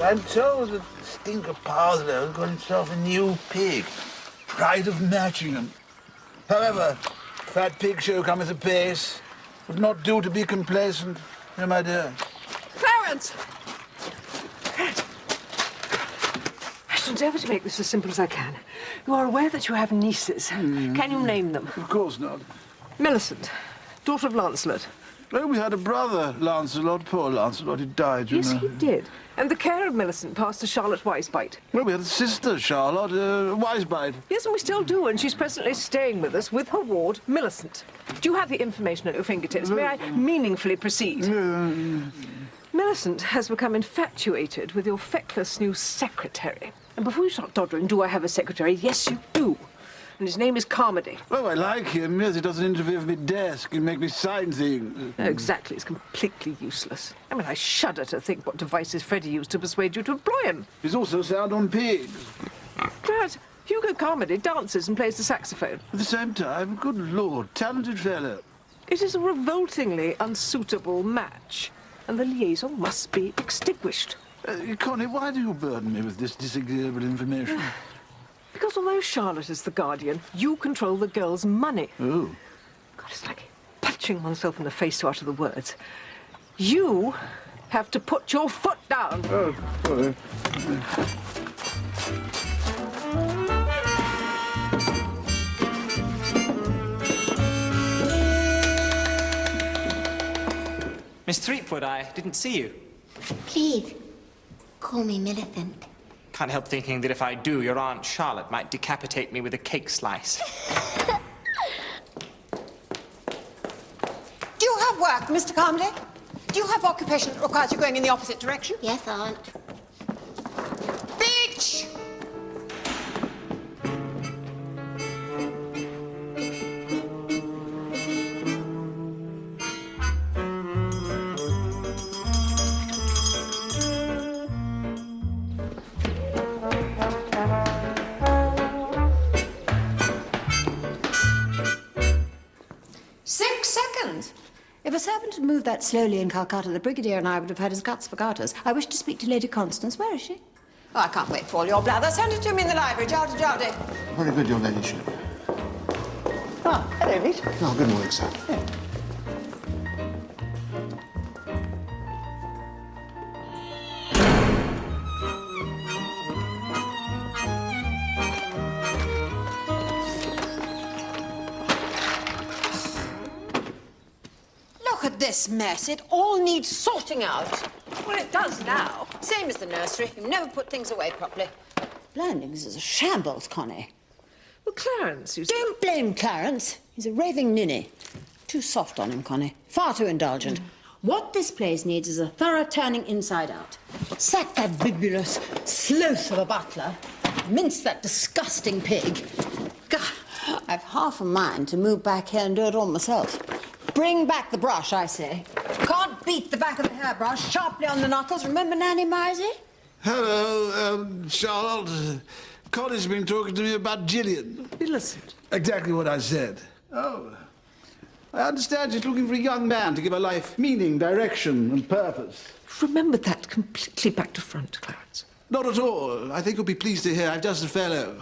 I'm told that Stinker Parslow got himself a new pig. Pride of Matchingham. However, fat pig show cometh apace. Would not do to be complacent. No, my dear. Clarence! I shall endeavour to make this as simple as I can. You are aware that you have nieces. Can you name them? Of course not. Millicent, daughter of Lancelot. Oh, we had a brother, Lancelot. Poor Lancelot, he died, you know. Yes, he did. And the care of Millicent passed to Charlotte Wisebite. Well, we had a sister, Charlotte, Wisebite. Yes, and we still do, and she's presently staying with us with her ward, Millicent. Do you have the information at your fingertips? May I meaningfully proceed? Millicent has become infatuated with your feckless new secretary. And before you start doddering, do I have a secretary? Yes, you do. And his name is Carmody. Oh, I like him. Yes, he doesn't interfere with my desk and make me sign things. No, exactly. It's completely useless. I mean, I shudder to think what devices Freddie used to persuade you to employ him. He's also sound on pigs. Clarence, Hugo Carmody dances and plays the saxophone. At the same time, good Lord, talented fellow. It is a revoltingly unsuitable match, and the liaison must be extinguished. Connie, why do you burden me with this disagreeable information? Because although Charlotte is the guardian, you control the girl's money. Oh. God, it's like punching oneself in the face to utter the words. You have to put your foot down. Oh, sorry. Miss Threepwood, I didn't see you. Please, call me Millicent. Can't help thinking that if I do, your Aunt Charlotte might decapitate me with a cake slice. Do you have work, Mr. Carmody? Do you have occupation that requires you going in the opposite direction? Yes, Aunt. Beach! If a servant had moved that slowly in Calcutta, the Brigadier and I would have had his guts for garters. I wish to speak to Lady Constance. Where is she? Oh, I can't wait for all your blather. Send it to me in the library. Jowdy, jowdy. Very good, your ladyship. Ah, hello, Pete. Oh, good morning, sir. Yeah. Look at this mess. It all needs sorting out. Well, it does now. Same as the nursery. You never put things away properly. Blandings is a shambles, Connie. Well, Clarence, you... Don't blame Clarence. He's a raving ninny. Too soft on him, Connie. Far too indulgent. What this place needs is a thorough turning inside out. Sack that bibulous sloth of a butler. Mince that disgusting pig. God, I've half a mind to move back here and do it all myself. Bring back the brush, I say. Can't beat the back of the hairbrush sharply on the knuckles. Remember Nanny Mizey? Hello, Charlotte. Connie's been talking to me about Gillian. Millicent. Exactly what I said. Oh. I understand she's looking for a young man to give her life meaning, direction, and purpose. Remember that completely back to front, Clarence. Not at all. I think you'll be pleased to hear I've just a fellow.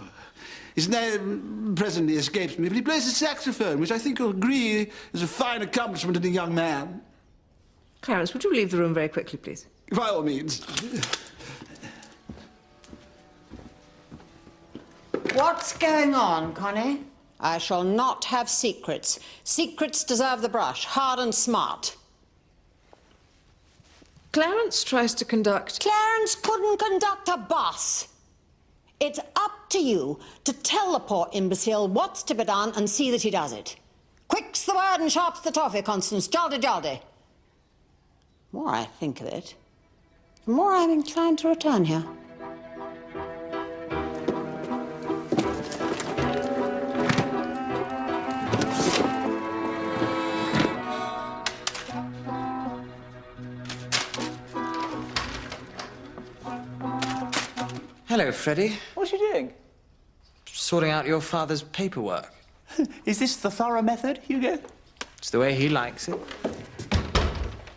His name presently escapes me, but he plays the saxophone, which I think you'll agree is a fine accomplishment in a young man. Clarence, would you leave the room very quickly, please? By all means. What's going on, Connie? I shall not have secrets. Secrets deserve the brush, hard and smart. Clarence tries to conduct... Clarence couldn't conduct a bus. It's up to you to tell the poor imbecile what's to be done and see that he does it. Quick's the word and sharp's the toffee, Constance. Jolly, jolly. The more I think of it, the more I'm inclined to return here. Hello, Freddie. What's you doing? Sorting out your father's paperwork. Is this the thorough method, Hugo? It's the way he likes it.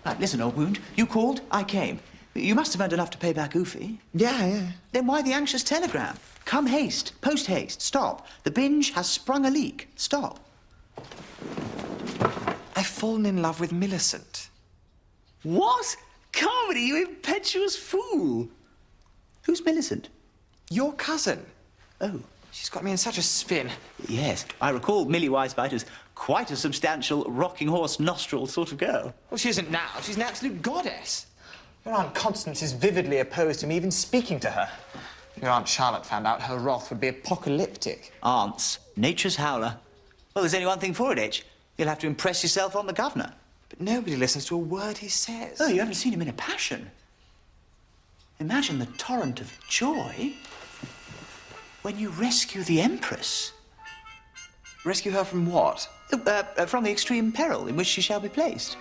Right, listen, old wound. You called, I came. You must have earned enough to pay back Oofy. Yeah. Then why the anxious telegram? Come haste, post haste, stop. The binge has sprung a leak. Stop. I've fallen in love with Millicent. What? Carmody, you impetuous fool. Who's Millicent? Your cousin. Oh. She's got me in such a spin. Yes, I recall Millie Weisbite as quite a substantial rocking horse nostril sort of girl. Well, she isn't now. She's an absolute goddess. Your Aunt Constance is vividly opposed to me even speaking to her. If your Aunt Charlotte found out, her wrath would be apocalyptic. Aunts, nature's howler. Well, there's only one thing for it, H. You'll have to impress yourself on the governor. But nobody listens to a word he says. Oh, you haven't seen him in a passion. Imagine the torrent of joy when you rescue the Empress. Rescue her from what? From the extreme peril in which she shall be placed.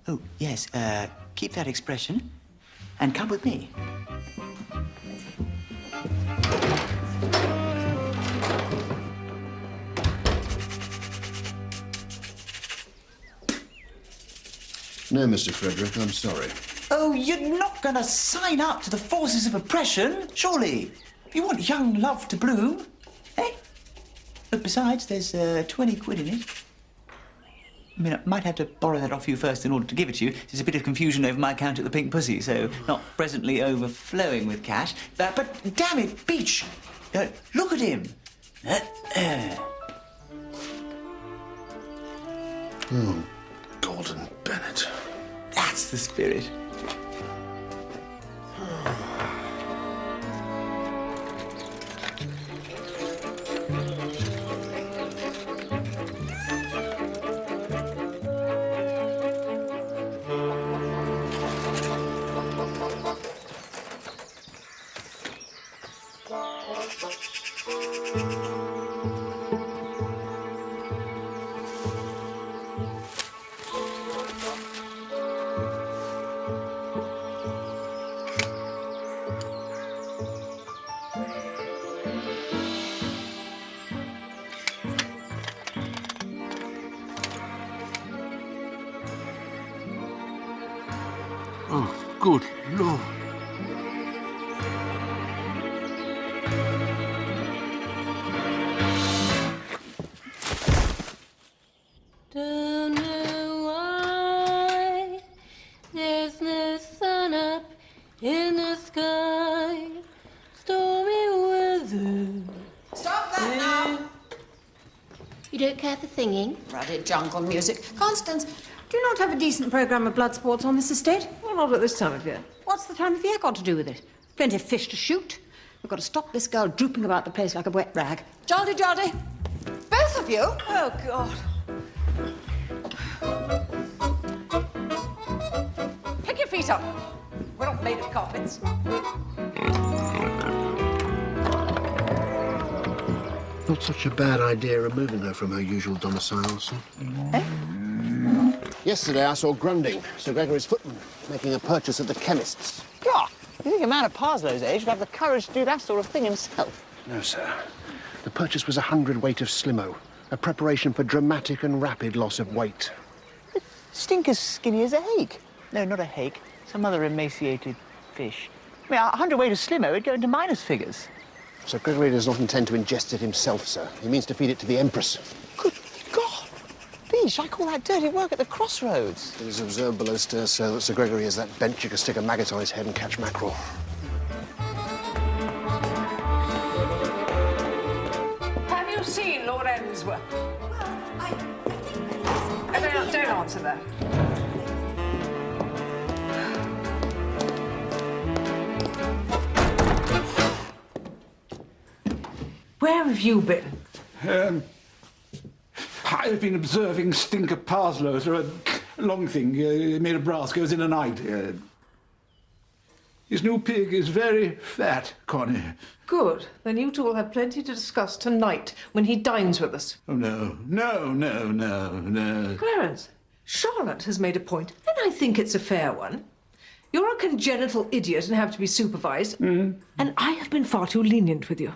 Oh, yes, keep that expression and come with me. No, Mr. Frederick, I'm sorry. Oh, you're not going to sign up to the forces of oppression, surely? You want young love to bloom, eh? But besides, there's 20 quid in it. I mean, I might have to borrow that off you first in order to give it to you. There's a bit of confusion over my account at the Pink Pussy, so not presently overflowing with cash. But damn it, Beach! Look at him! Oh, Gordon Bennett. That's the spirit. Oh, good Lord. Don't know why there's no sun up in the sky. Stormy weather. Stop that now! You don't care for singing? Ruddy jungle music. Constance, do you not have a decent programme of blood sports on this estate? Well, not at this time of year. What's the time of year got to do with it? Plenty of fish to shoot. We've got to stop this girl drooping about the place like a wet rag. Jolly. Both of you? Oh, God. Pick your feet up. We're not made of carpets. Not such a bad idea removing her from her usual domicile, son. Yesterday I saw Grunding, Sir Gregory's footman, making a purchase at the chemist's. God, you think a man of Parslow's age would have the courage to do that sort of thing himself? No, sir. The purchase was 100 weight of Slimo, a preparation for dramatic and rapid loss of weight. Stinker's skinny as a hake. No, not a hake. Some other emaciated fish. I mean, 100 weight of Slimo would go into minus figures. Sir Gregory does not intend to ingest it himself, sir. He means to feed it to the Empress. Good God! Beesh, I call that dirty work at the Crossroads. It is observed below stairs, sir, that Sir Gregory has that bench you can stick a maggot on his head and catch mackerel. Have you seen Lord Emsworth? Well, I think... Don't answer that. Where have you been? I've been observing Stinker Parslow through a long thing made of brass, goes in a night. His new pig is very fat, Connie. Good. Then you two will have plenty to discuss tonight when he dines with us. Oh, no. Clarence, Charlotte has made a point, and I think it's a fair one. You're a congenital idiot and have to be supervised, and I have been far too lenient with you.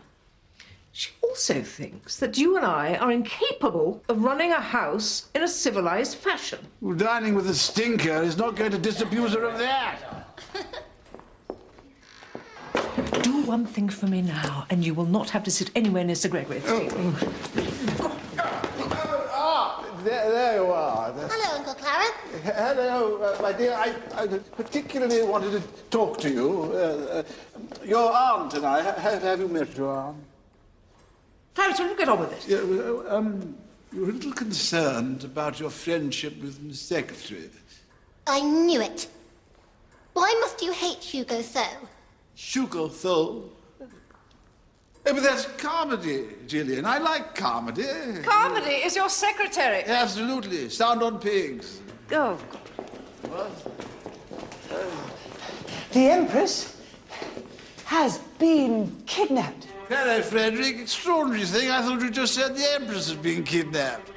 She also thinks that you and I are incapable of running a house in a civilized fashion. Well, dining with a stinker is not going to disabuse her of that. Do one thing for me now, and you will not have to sit anywhere near Sir Gregory. There you are. Hello, Uncle Clarence. Hello, my dear. I particularly wanted to talk to you. Your aunt and I. Have you met your aunt? Clarence, will you get on with it? You're a little concerned about your friendship with the secretary. I knew it. Why must you hate Hugo so? Hugo Thole? But that's comedy, Gillian. I like comedy. Carmody is your secretary. Absolutely. Sound on pigs. Oh. The Empress has been kidnapped. Hello, Frederick. Extraordinary thing. I thought you just said the Empress has been kidnapped.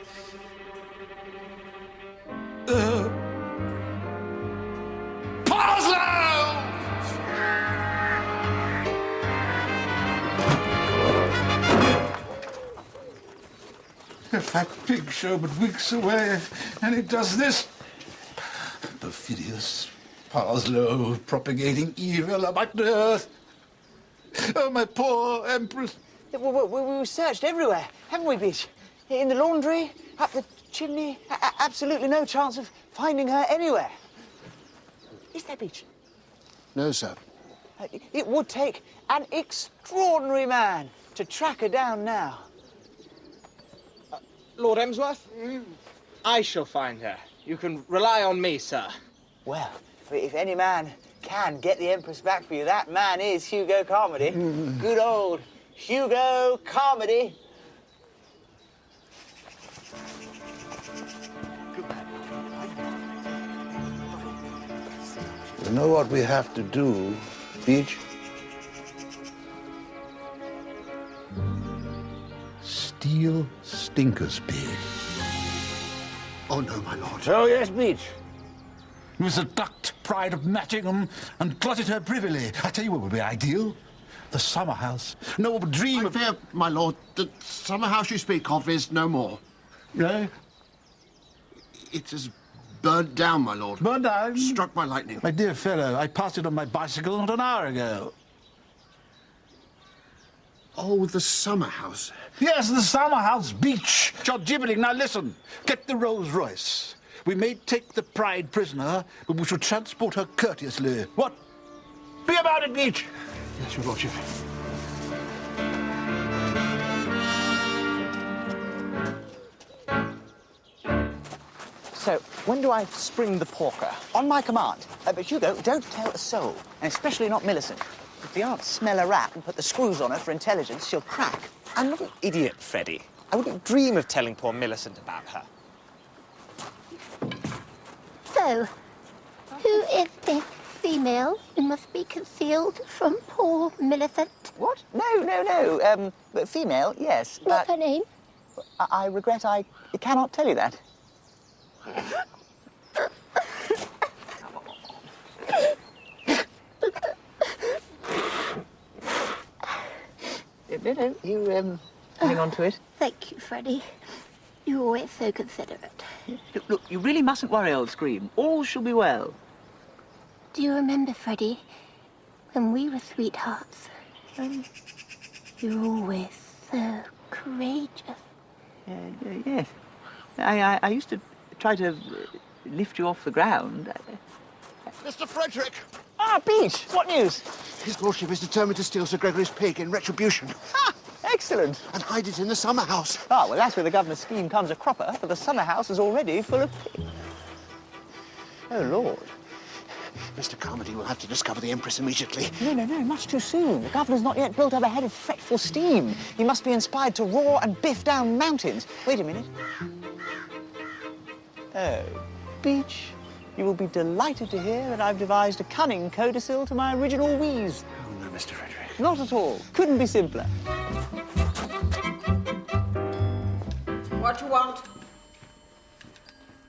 Parslow! A fat pig show but weeks away, and it does this. Perfidious Parslow, propagating evil about the earth. Oh, my poor Empress. We searched everywhere, haven't we, Beach? In the laundry, up the chimney. Absolutely no chance of finding her anywhere. Is there, Beach? No, sir. It would take an extraordinary man to track her down now. Lord Emsworth? I shall find her. You can rely on me, sir. Well, if any man can get the Empress back for you, that man is Hugo Carmody. Good old Hugo Carmody. You know what we have to do, Beach? Steal Stinker's pig. Oh, no, my lord. Oh, yes, Beach. We seduced Pride of Matchingham and closeted her privily. I tell you what would be ideal. The summer house. No one would dream I of... fear, my lord, the summer house you speak of is no more. No? It has burned down, my lord. Burned down? Struck by lightning. My dear fellow, I passed it on my bicycle not an hour ago. Oh, the summer house. Yes, the summer house, Beach. You're gibbering. Now listen. Get the Rolls Royce. We may take the Pride prisoner, but we shall transport her courteously. What? Be about it, Beach. Yes, your lordship. So, when do I spring the porker? On my command. But Hugo, don't tell a soul, and especially not Millicent. If the aunt smell a rat and put the screws on her for intelligence, she'll crack. I'm not an idiot, Freddie. I wouldn't dream of telling poor Millicent about her. So, who is this female who must be concealed from poor Millicent? What? No. But female, yes. What's her name? I regret I cannot tell you that. No, you, hang on to it. Thank you, Freddie. You're always so considerate. Look, you really mustn't worry, old Scream. All shall be well. Do you remember, Freddie, when we were sweethearts? You were always so courageous. Yes. I used to try to lift you off the ground. Mr. Frederick! Ah, Beach! What news? His lordship is determined to steal Sir Gregory's pig in retribution. Ah, excellent. And hide it in the summer house. Ah, well, that's where the governor's scheme comes a cropper, for the summer house is already full of pigs. Oh, Lord. Mr. Carmody will have to discover the Empress immediately. No, much too soon. The governor's not yet built up a head of fretful steam. He must be inspired to roar and biff down mountains. Wait a minute. Oh, Beach, you will be delighted to hear that I've devised a cunning codicil to my original wheeze. Oh, no, Mr. Frederick. Not at all. Couldn't be simpler. What you want?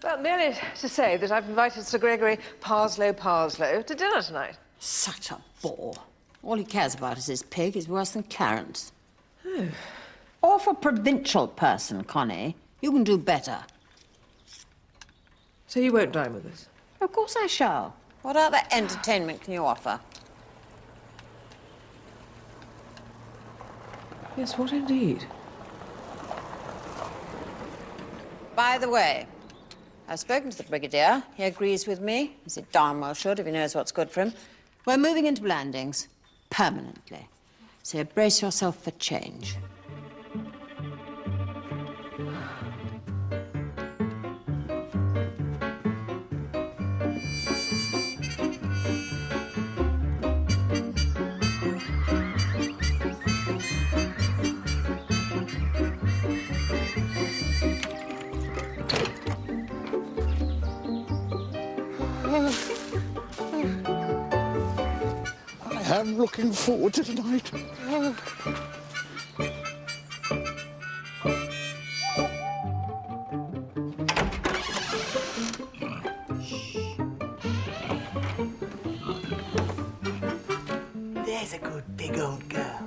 Well, merely to say that I've invited Sir Gregory Parslow to dinner tonight. Such a bore. All he cares about is his pig is worse than Clarence. Oh. Or for a provincial person, Connie. You can do better. So you won't dine with us? Of course I shall. What other entertainment can you offer? Yes, what indeed? By the way, I've spoken to the Brigadier. He agrees with me, as he darn well should if he knows what's good for him. We're moving into Blandings, permanently. So brace yourself for change. I'm looking forward to tonight. There's a good big old girl.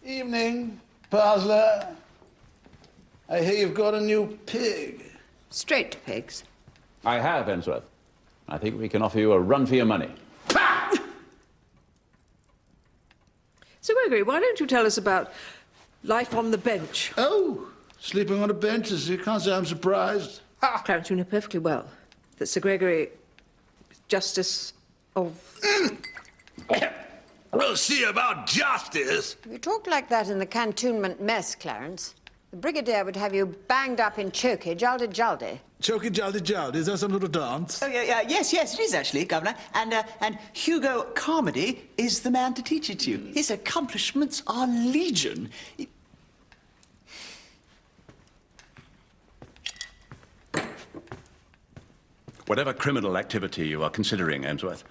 Evening, Parsler. I hear you've got a new pig. Straight to pigs. I have, Hemsworth. I think we can offer you a run for your money. Sir Gregory, why don't you tell us about life on the bench? Oh, sleeping on a bench, you can't say I'm surprised. Clarence, you know perfectly well that Sir Gregory is Justice of... We'll see about justice. If you talked like that in the cantonment mess, Clarence, the Brigadier would have you banged up in chokey, jaldy. Choky jaldy jaldy, is that some little dance? Oh, yeah, yes, it is actually, Governor. And Hugo Carmody is the man to teach it to you. His accomplishments are legion. Whatever criminal activity you are considering, Hemsworth,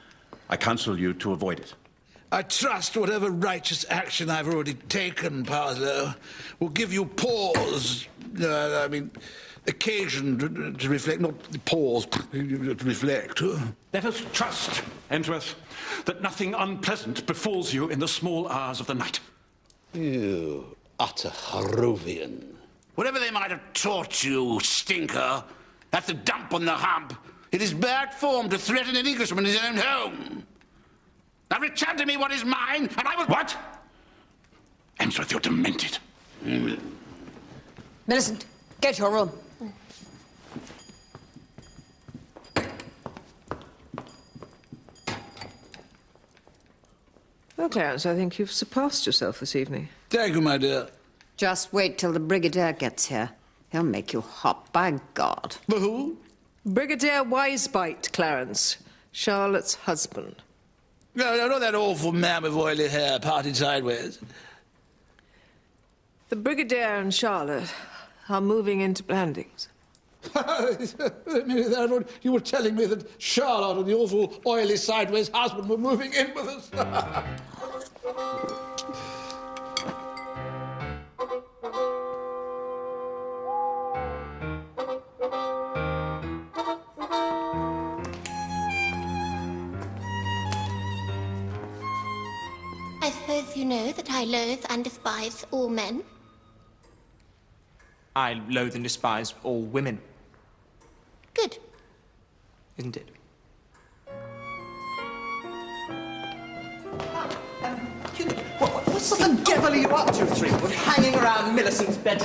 I counsel you to avoid it. I trust whatever righteous action I've already taken, Parslow, will give you pause. Occasion to reflect, not pause, to reflect. Let us trust, Hemsworth, that nothing unpleasant befalls you in the small hours of the night. You utter Harrovian. Whatever they might have taught you, stinker, that's a dump on the hump. It is bad form to threaten an Englishman in his own home. Now return to me what is mine, and I will... What? Hemsworth, you're demented. Millicent, get to your room. Well, Clarence, I think you've surpassed yourself this evening. Thank you, my dear. Just wait till the Brigadier gets here. He'll make you hop, by God. Who? Brigadier Wisebite, Clarence. Charlotte's husband. No, not that awful man with oily hair parted sideways. The Brigadier and Charlotte are moving into Blandings. You were telling me that Charlotte and the awful oily sideways husband were moving in with us. I suppose you know that I loathe and despise all men. I loathe and despise all women, Good. isn't it? What the devil are you up to, Threepwood, hanging around Millicent's bed?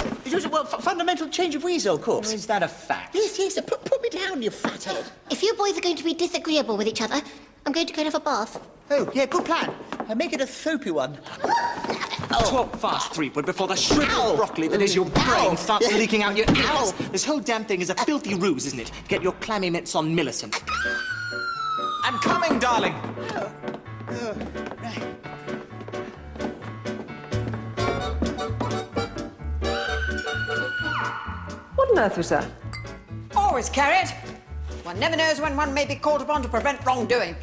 Well, fundamental change of weasel, of course. Is that a fact? Yes, put me down, you fathead. If you boys are going to be disagreeable with each other, I'm going to go and have a bath. Oh, yeah, good plan. Make it a soapy one. Talk fast, Threepwood, before the shriveled broccoli that is your brain starts leaking out your ears. This whole damn thing is a filthy ruse, isn't it? Get your clammy mitts on Millicent. I'm coming, darling. on earth was that? Always carry it. One never knows when one may be called upon to prevent wrongdoing.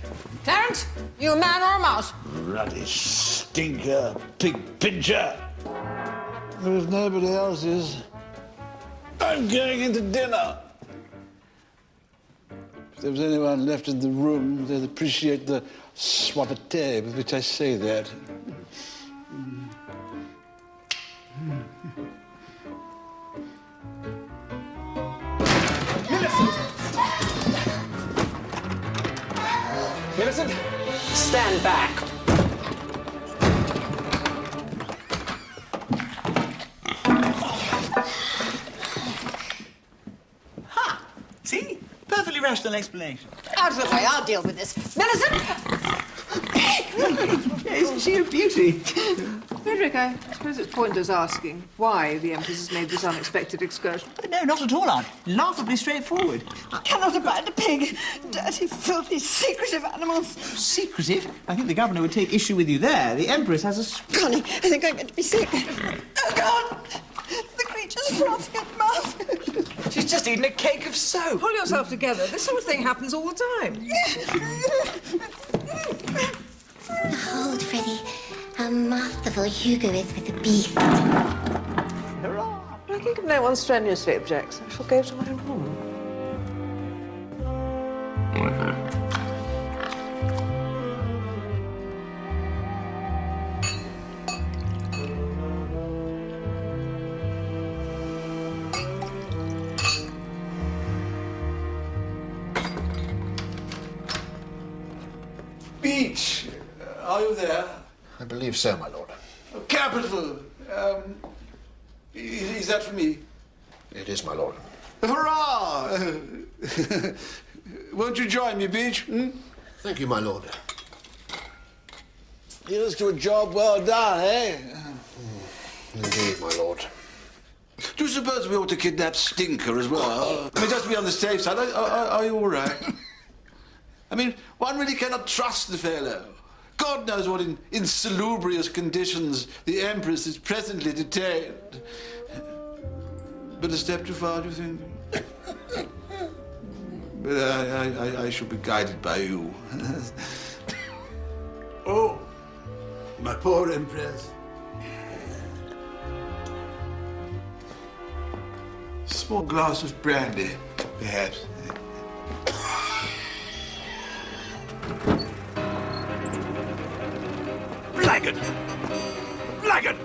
Clarence, you a man or a mouse? Ruddy stinker, pig pincher. But if nobody else is, I'm going into dinner. If there was anyone left in the room, they'd appreciate the suavité with which I say that. Millicent, stand back. Ha! See? Perfectly rational explanation. Out of the way, I'll deal with this. Millicent! Isn't she a beauty? Frederick, I suppose it's pointless asking why the Empress has made this unexpected excursion. No, not at all, Aunt. Laughably straightforward. I cannot abide a pig. Dirty, filthy, secretive animals. Secretive? I think the governor would take issue with you there. The Empress has a... Connie, I think I'm going to be sick. Oh, God! The creature's frothing at mouth. She's just eaten a cake of soap. Pull yourself together. This sort of thing happens all the time. Behold, Freddie, how masterful Hugo is with the beef. Hurrah! I think if no one strenuously objects, I shall go to my room. Beach, are you there? I believe so, my lord. Oh, capital. Is that for me? It is, my lord. Hurrah! Won't you join me, Beach? Hmm? Thank you, my lord. Here's to a job well done, eh? Indeed, my lord. Do you suppose we ought to kidnap Stinker as well? I mean, just to be on the safe side. Are you all right? I mean, one really cannot trust the fellow. God knows what in insalubrious conditions the Empress is presently detained. But a step too far, do you think? But I shall be guided by you. Oh, my poor Empress. Small glass of brandy, perhaps. Blackguard! Blackguard!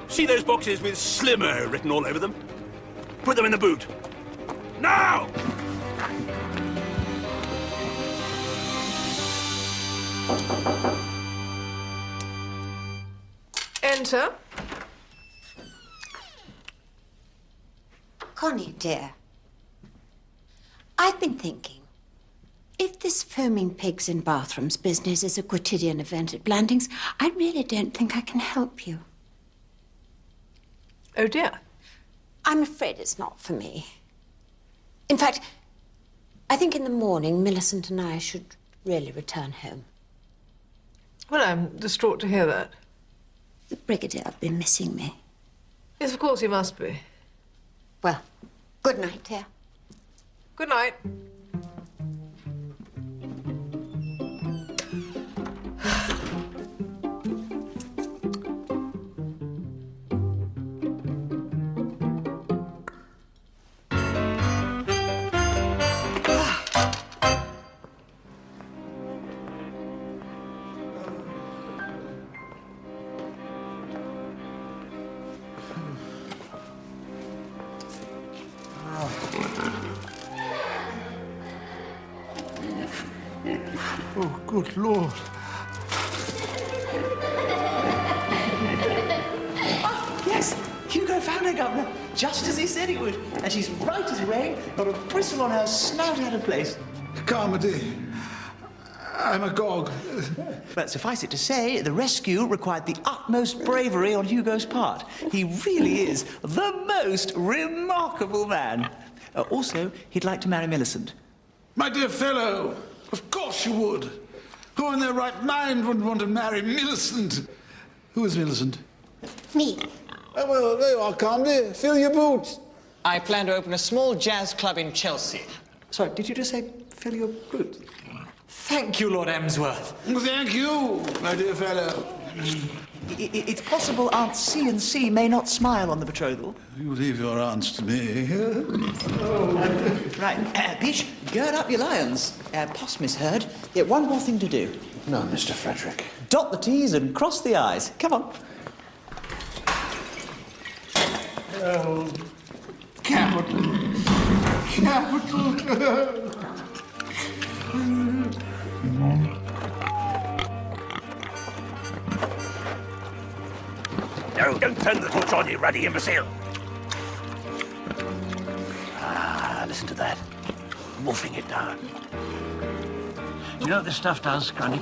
See those boxes with Slimmer written all over them? Put them in the boot. Now! Enter. Connie, dear, I've been thinking, if this foaming pigs in bathrooms business is a quotidian event at Blandings, I really don't think I can help you. Oh, dear. I'm afraid it's not for me. In fact, I think in the morning, Millicent and I should really return home. Well, I'm distraught to hear that. The Brigadier have been missing me. Yes, of course he must be. Well, good night, dear. Good night. Oh, good Lord. Oh, yes, Hugo found her, Governor, just as he said he would. And she's right as rain, not a bristle on her snout out of place. Carmody, I'm agog. But suffice it to say, the rescue required the utmost bravery on Hugo's part. He really is the most remarkable man. Also, he'd like to marry Millicent. My dear fellow, of course you would. Who in their right mind would want to marry Millicent? Who is Millicent? Me. Oh, well, there you are, calmly. Fill your boots. I plan to open a small jazz club in Chelsea. Sorry, did you just say fill your boots? Thank you, Lord Emsworth. Thank you, my dear fellow. It's possible Aunts C and C may not smile on the betrothal. You leave your aunts to me. Right, Peach, gird up your lions. Poss misheard. Yet one more thing to do. No, Mr. Frederick. Dot the T's and cross the I's. Come on. Oh, capital. Capital. No, don't turn the torch on, you ruddy imbecile. Ah, listen to that. Wolfing it down. Do you know what this stuff does, Grundy?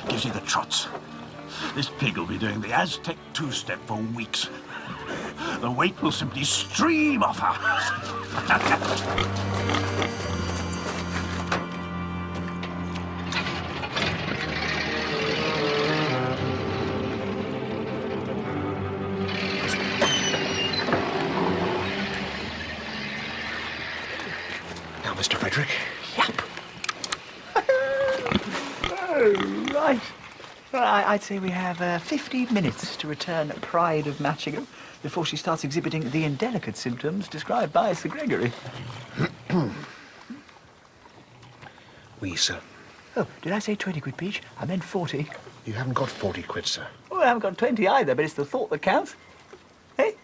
Gives you the trots. This pig will be doing the Aztec two-step for weeks. The weight will simply stream off her. Now, Mr. Frederick. Yep. Oh, right. Well, I'd say we have 15 minutes to return Pride of Matchingham before she starts exhibiting the indelicate symptoms described by Sir Gregory. Oui, sir. Oh, did I say 20 quid, Peach? I meant 40. You haven't got 40 quid, sir. Oh, I haven't got 20 either, but it's the thought that counts. Hey?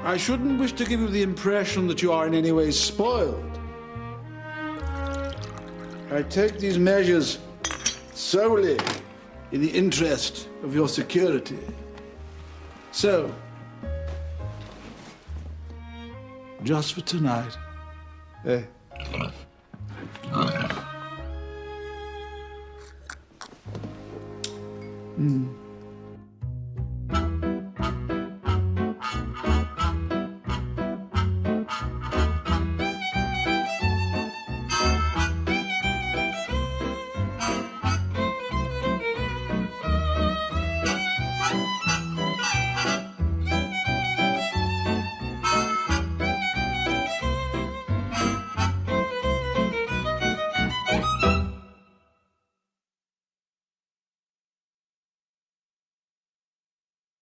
I shouldn't wish to give you the impression that you are in any way spoiled. I take these measures solely in the interest of your security. So, just for tonight, eh? Mm.